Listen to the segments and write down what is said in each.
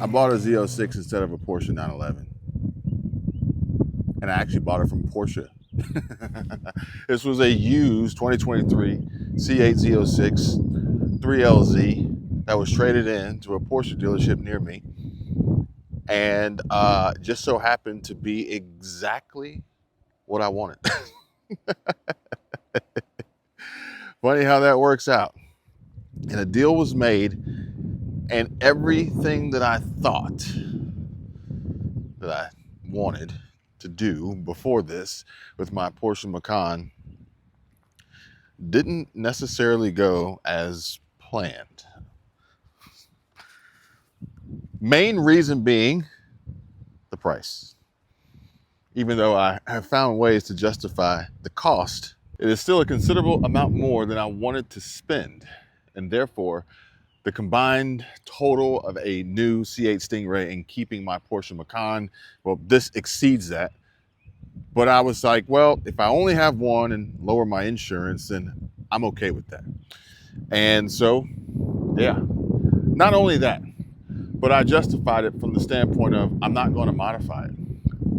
I bought a Z06 instead of a Porsche 911. And I actually bought it from Porsche. This was a used 2023 C8 Z06 3LZ that was traded in to a Porsche dealership near me. And just so happened to be exactly what I wanted. Funny how that works out. And a deal was made, and everything that I thought that I wanted to do before this with my Porsche Macan didn't necessarily go as planned. Main reason being the price. Even though I have found ways to justify the cost, it is still a considerable amount more than I wanted to spend. And therefore, the combined total of a new C8 Stingray and keeping my Porsche Macan, well, this exceeds that. But I was like, well, if I only have one and lower my insurance, then I'm okay with that. And so, yeah, not only that, but I justified it from the standpoint of I'm not going to modify it.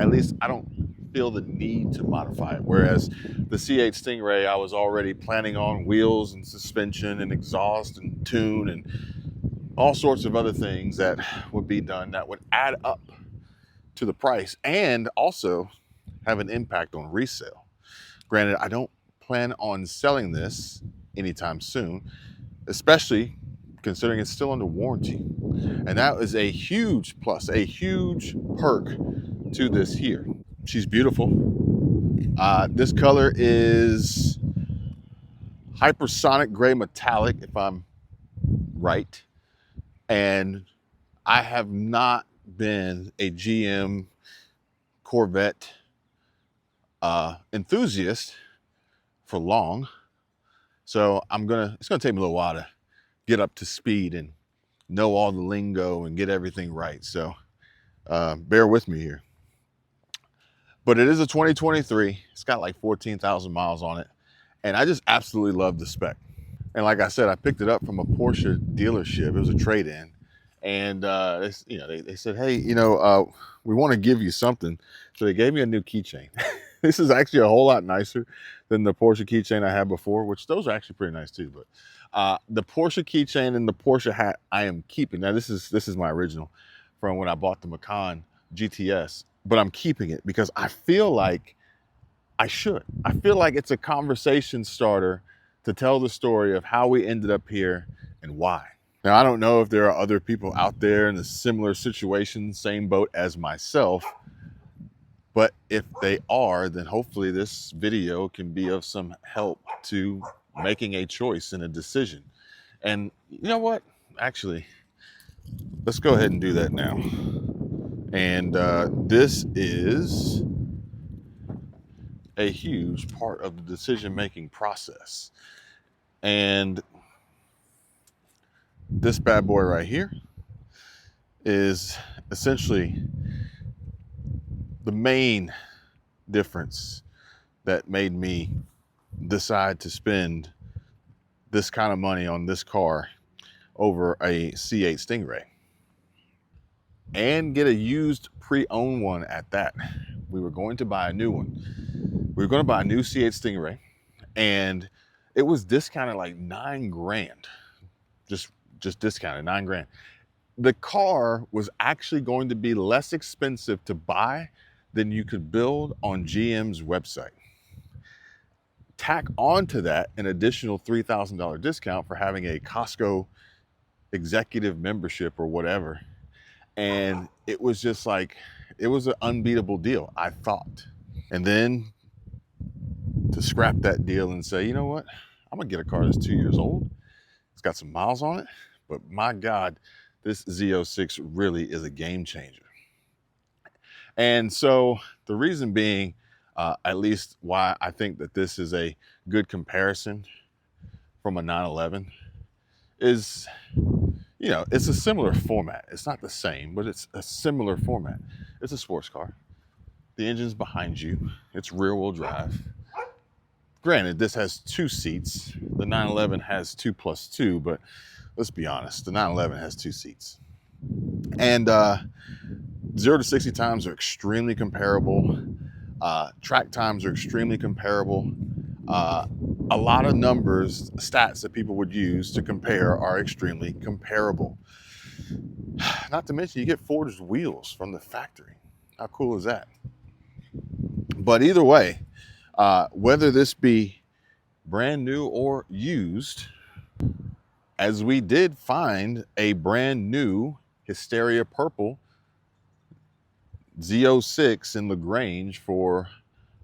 At least I don't feel the need to modify it. Whereas the C8 Stingray, I was already planning on wheels and suspension and exhaust and tune and all sorts of other things that would be done that would add up to the price and also have an impact on resale. Granted, I don't plan on selling this anytime soon, especially considering it's still under warranty. And that is a huge plus, a huge perk to this here. She's beautiful. This color is hypersonic gray metallic, if I'm right. And I have not been a GM Corvette enthusiast for long. So it's gonna take me a little while to get up to speed and know all the lingo and get everything right. So bear with me here. But it is a 2023. It's got like 14,000 miles on it. And I just absolutely love the spec. And like I said, I picked it up from a Porsche dealership. It was a trade-in. And they said, hey, we want to give you something. So they gave me a new keychain. This is actually a whole lot nicer than the Porsche keychain I had before, which those are actually pretty nice too. But the Porsche keychain and the Porsche hat I am keeping. Now this is my original from when I bought the Macan GTS, but I'm keeping it because I feel like I should. I feel like it's a conversation starter to tell the story of how we ended up here and why. Now, I don't know if there are other people out there in a similar situation, same boat as myself, but if they are, then hopefully this video can be of some help to making a choice and a decision. And you know what? Actually, let's go ahead and do that now. And this is a huge part of the decision-making process. And this bad boy right here is essentially the main difference that made me decide to spend this kind of money on this car over a C8 Stingray and get a used pre-owned one at that. We were going to buy a new one. We were going to buy a new C8 Stingray, and it was discounted like $9,000. Just discounted $9,000. The car was actually going to be less expensive to buy than you could build on GM's website. Tack onto that an additional $3,000 discount for having a Costco executive membership or whatever. And it was just like, it was an unbeatable deal, I thought. And then to scrap that deal and say, you know what? I'm gonna get a car that's 2 years old. It's got some miles on it, but my God, this Z06 really is a game changer. And so the reason being, at least why I think that this is a good comparison from a 911 is, it's a similar format. It's not the same, but it's a similar format. It's a sports car. The engine's behind you. It's rear wheel drive. Granted, this has 2 seats. The 911 has 2 plus 2, but let's be honest, the 911 has 2 seats. And 0 to 60 times are extremely comparable. Track times are extremely comparable. A lot of numbers, stats that people would use to compare are extremely comparable. Not to mention, you get forged wheels from the factory. How cool is that? But either way, whether this be brand new or used, as we did find a brand new Hysteria Purple Z06 in LaGrange for,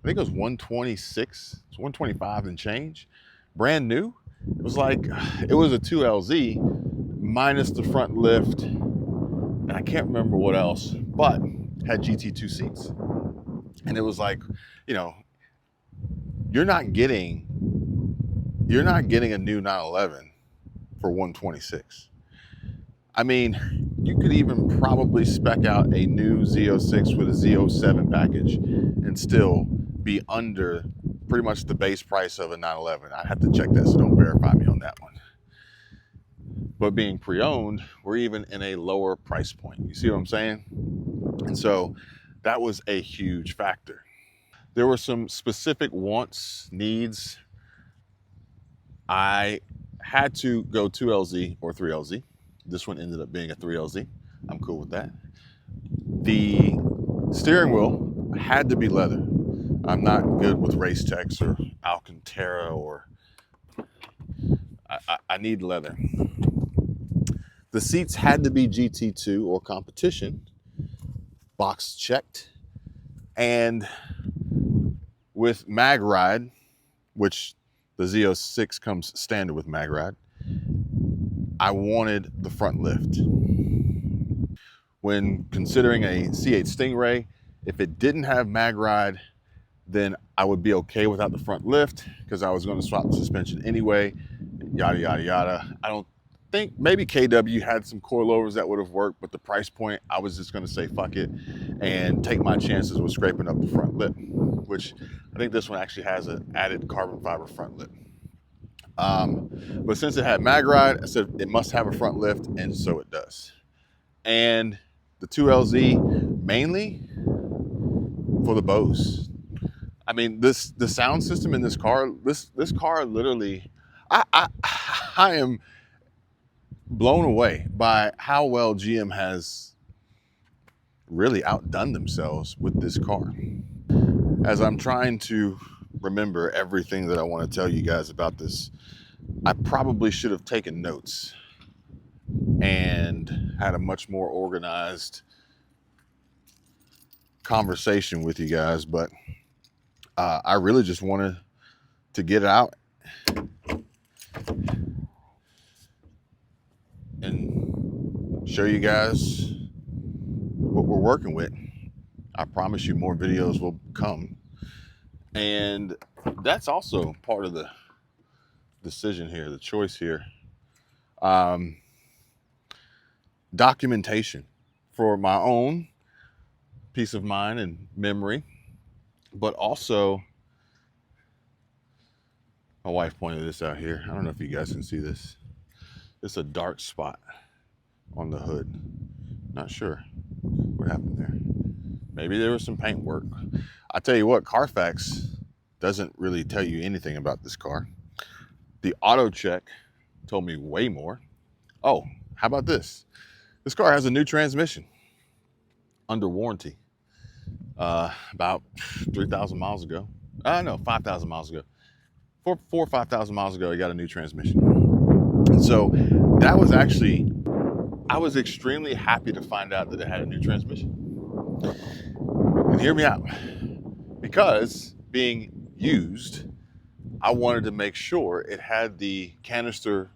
I think it was 126, it's 125 and change, brand new. It was like, it was a 2LZ minus the front lift, and I can't remember what else, but had GT2 seats. And it was like, you know, you're not getting a new 911 for 126. I mean, you could even probably spec out a new Z06 with a Z07 package and still be under pretty much the base price of a 911. I have to check that, so don't verify me on that one. But being pre-owned, we're even in a lower price point. You see what I'm saying? And so that was a huge factor. There were some specific wants, needs. I had to go 2LZ or 3LZ. This one ended up being a 3LZ. I'm cool with that. The steering wheel had to be leather. I'm not good with Race Tex or Alcantara, or I need leather. The seats had to be GT2 or competition, box checked. And with MagRide, which the Z06 comes standard with MagRide, I wanted the front lift. When considering a C8 Stingray, if it didn't have MagRide, then I would be okay without the front lift because I was going to swap the suspension anyway, yada, yada, yada. I don't think, maybe KW had some coilovers that would have worked, but the price point, I was just going to say fuck it and take my chances with scraping up the front lip, which I think this one actually has an added carbon fiber front lip. But since it had MagRide, I said it must have a front lift, and so it does. And the 2LZ mainly for the Bose. I mean, the sound system in this car, this car literally, I am blown away by how well GM has really outdone themselves with this car. As I'm trying to remember everything that I want to tell you guys about this, I probably should have taken notes and had a much more organized conversation with you guys, but I really just wanted to get it out and show you guys what we're working with. I promise you more videos will come. And that's also part of the decision here, the choice here. Documentation for my own peace of mind and memory, but also, my wife pointed this out here. I don't know if you guys can see this. It's a dark spot on the hood. Not sure what happened there. Maybe there was some paint work. I tell you what, Carfax doesn't really tell you anything about this car. The auto check told me way more. Oh, how about this? This car has a new transmission under warranty. About 3,000 miles ago. No, 5,000 miles ago. 4 or 5,000 miles ago, he got a new transmission. And so that was actually, I was extremely happy to find out that it had a new transmission. And hear me out. Because being used, I wanted to make sure it had the canister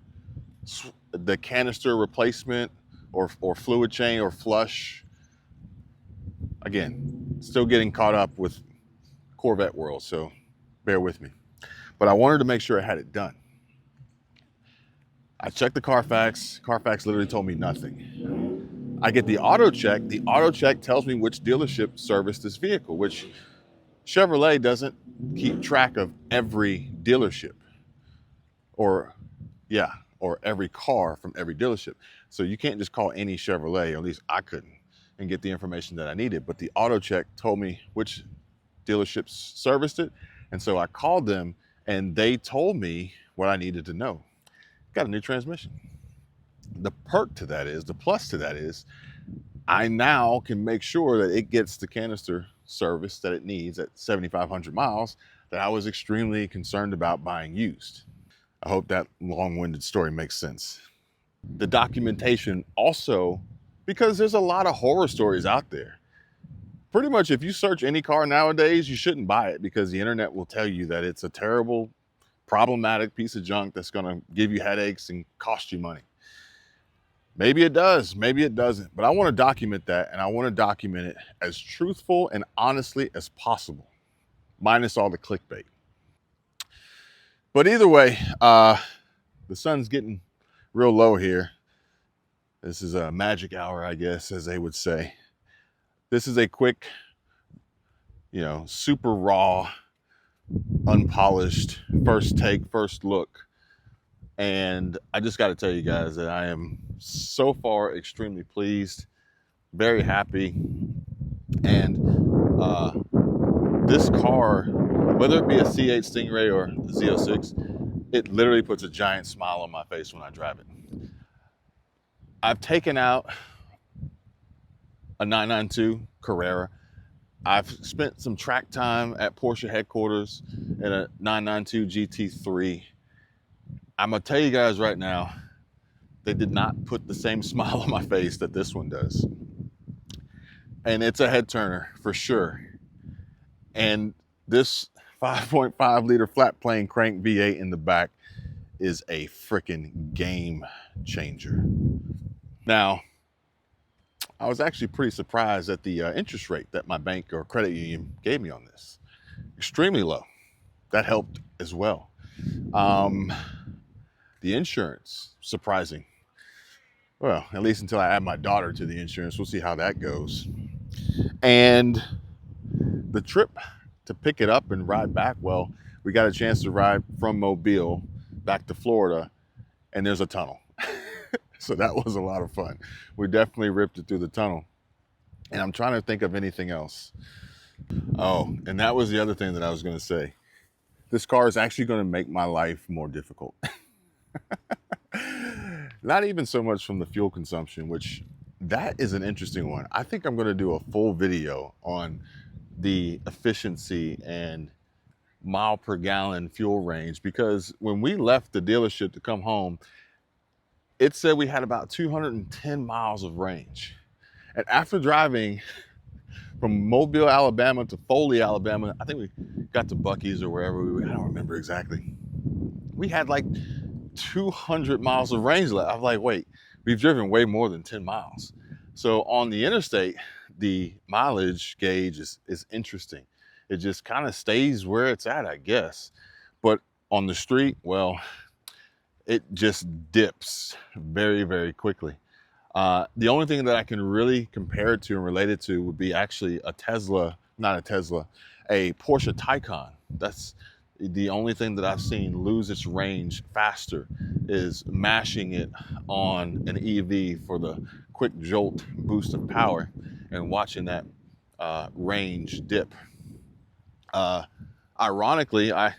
replacement or fluid change or flush. Again, still getting caught up with Corvette world, so bear with me. But I wanted to make sure I had it done. I checked the Carfax. Carfax literally told me nothing. I get the auto check. The auto check tells me which dealership serviced this vehicle, which Chevrolet doesn't keep track of every dealership. Or, yeah, or every car from every dealership. So you can't just call any Chevrolet, or at least I couldn't, and get the information that I needed. But the auto check told me which dealerships serviced it. And so I called them and they told me what I needed to know. Got a new transmission. The perk to that is, the plus to that is, I now can make sure that it gets the canister service that it needs at 7,500 miles that I was extremely concerned about buying used. I hope that long-winded story makes sense. The documentation also, because there's a lot of horror stories out there. Pretty much if you search any car nowadays, you shouldn't buy it because the internet will tell you that it's a terrible, problematic piece of junk that's gonna give you headaches and cost you money. Maybe it does, maybe it doesn't, but I wanna document that, and I wanna document it as truthful and honestly as possible, minus all the clickbait. But either way, the sun's getting real low here. This is a magic hour, I guess, as they would say. This is a quick, super raw, unpolished, first take, first look. And I just got to tell you guys that I am so far extremely pleased, very happy. And this car, whether it be a C8 Stingray or a Z06, it literally puts a giant smile on my face when I drive it. I've taken out a 992 Carrera. I've spent some track time at Porsche headquarters in a 992 GT3. I'm gonna tell you guys right now, they did not put the same smile on my face that this one does. And it's a head turner for sure. And this 5.5 liter flat plane crank V8 in the back is a freaking game changer. Now, I was actually pretty surprised at the interest rate that my bank or credit union gave me on this. Extremely low. That helped as well. The insurance, surprising. Well, at least until I add my daughter to the insurance, we'll see how that goes. And the trip to pick it up and ride back, well, we got a chance to ride from Mobile back to Florida, and there's a tunnel. So that was a lot of fun. We definitely ripped it through the tunnel. And I'm trying to think of anything else. Oh, and that was the other thing that I was gonna say. This car is actually gonna make my life more difficult. Not even so much from the fuel consumption, which that is an interesting one. I think I'm gonna do a full video on the efficiency and mile per gallon fuel range, because when we left the dealership to come home, it said we had about 210 miles of range. And after driving from Mobile, Alabama to Foley, Alabama, I think we got to Buc-ee's or wherever we were, I don't remember exactly. We had like 200 miles of range left. I was like, wait, we've driven way more than 10 miles. So on the interstate, the mileage gauge is interesting. It just kind of stays where it's at, I guess. But on the street, well, it just dips very, very quickly. The only thing that I can really compare it to and relate it to would be actually a Porsche Taycan. That's the only thing that I've seen lose its range faster, is mashing it on an EV for the quick jolt boost of power and watching that range dip. Ironically, I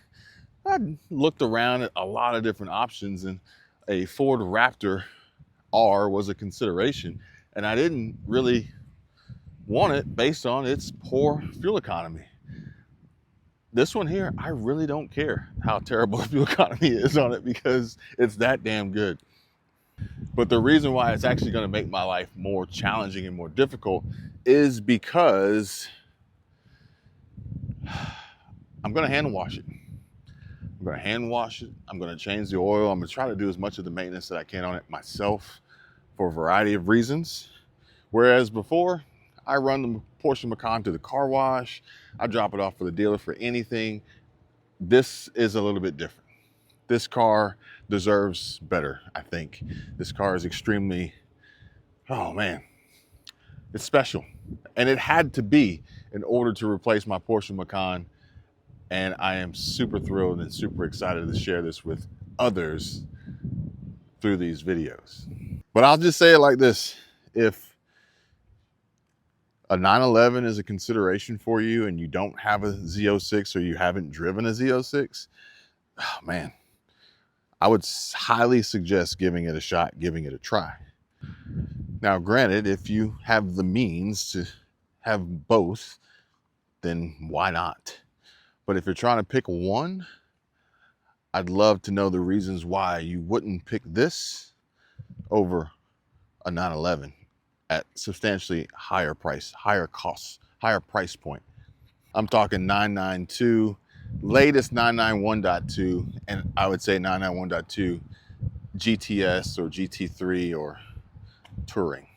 looked around at a lot of different options, and a Ford Raptor R was a consideration, and I didn't really want it based on its poor fuel economy. This one here, I really don't care how terrible the fuel economy is on it because it's that damn good. But the reason why it's actually going to make my life more challenging and more difficult is because I'm going to hand wash it. I'm going to hand wash it. I'm going to change the oil. I'm going to try to do as much of the maintenance that I can on it myself for a variety of reasons. Whereas before, I run the Porsche Macan to the car wash. I drop it off for the dealer for anything. This is a little bit different. This car deserves better, I think. This car is extremely, oh man, it's special. And it had to be in order to replace my Porsche Macan. And I am super thrilled and super excited to share this with others through these videos. But I'll just say it like this. If a 911 is a consideration for you and you don't have a Z06 or you haven't driven a Z06, oh man, I would highly suggest giving it a shot, giving it a try. Now, granted, if you have the means to have both, then why not? But if you're trying to pick one, I'd love to know the reasons why you wouldn't pick this over a 911 at substantially higher price, higher costs, higher price point. I'm talking 992, latest 991.2, and I would say 991.2 GTS or GT3 or Touring.